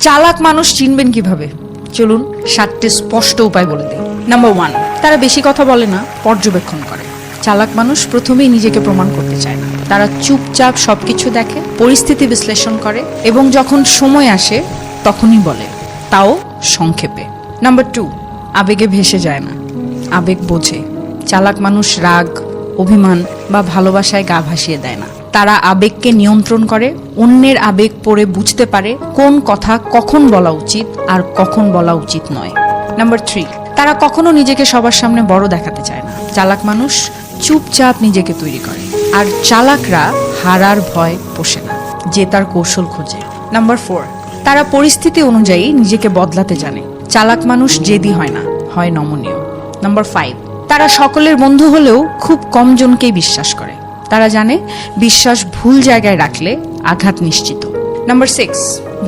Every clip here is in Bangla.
চালাক মানুষ চিনবেন কিভাবে? চলুন 7টি স্পষ্ট উপায় বলে দিই। নাম্বার 1, তারা বেশি কথা বলে না, পর্যবেক্ষণ করে। চালাক মানুষ প্রথমেই নিজেকে প্রমাণ করতে চায় না। তারা চুপচাপ সবকিছু দেখে, পরিস্থিতি বিশ্লেষণ করে এবং যখন সময় আসে তখনই বলে, তাও সংক্ষেপে। নাম্বার 2, আবেগে ভেসে যায় না, আবেগ বোঝে। চালাক মানুষ রাগ, অভিমান বা ভালোবাসায় গা ভাসিয়ে দেয় না। তারা আবেগকে নিয়ন্ত্রণ করে, অন্যের আবেগ পড়ে বুঝতে পারে কোন কথা কখন বলা উচিত আর কখন বলা উচিত নয়। নাম্বার 3, তারা কখনো নিজেকে সবার সামনে বড় দেখাতে চায় না। চালাক মানুষ চুপচাপ নিজেকে তৈরি করে, আর চালাকরা হারার ভয় পোষে না, জেতার কৌশল খোঁজে। নাম্বার 4, তারা পরিস্থিতি অনুযায়ী নিজেকে বদলাতে জানে। চালাক মানুষ জেদি হয় না, হয় নমনীয়। নাম্বার 5, তারা সকলের বন্ধু হলেও খুব কম জনকেই বিশ্বাস করে। তারা জানে বিশ্বাস ভুল জায়গায় রাখলে আঘাত নিশ্চিত। নাম্বার 6,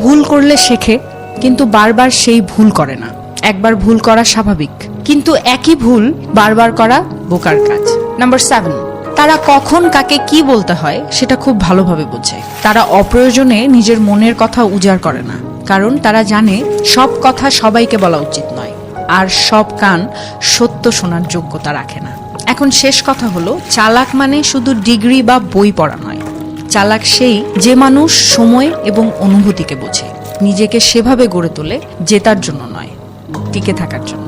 ভুল করলে শেখে, কিন্তু বারবার সেই ভুল করে না। একবার ভুল করা স্বাভাবিক, কিন্তু একই ভুল বারবার করা বোকার কাজ। নাম্বার 7, তারা কখন কাকে কি বলতে হয় সেটা খুব ভালোভাবে বোঝে। তারা অপ্রয়োজনে নিজের মনের কথা উজাড় করে না, কারণ তারা জানে সব কথা সবাইকে বলা উচিত নয়, আর সব কান সত্য শোনার যোগ্যতা রাখে না। এখন শেষ কথা হলো, চালাক মানে শুধু ডিগ্রি বা বই পড়া নয়। চালাক সেই যে মানুষ সময় এবং অনুভূতিকে বোঝে, নিজেকে সেভাবে গড়ে তোলে, জেতার জন্য নয়, টিকে থাকার জন্য।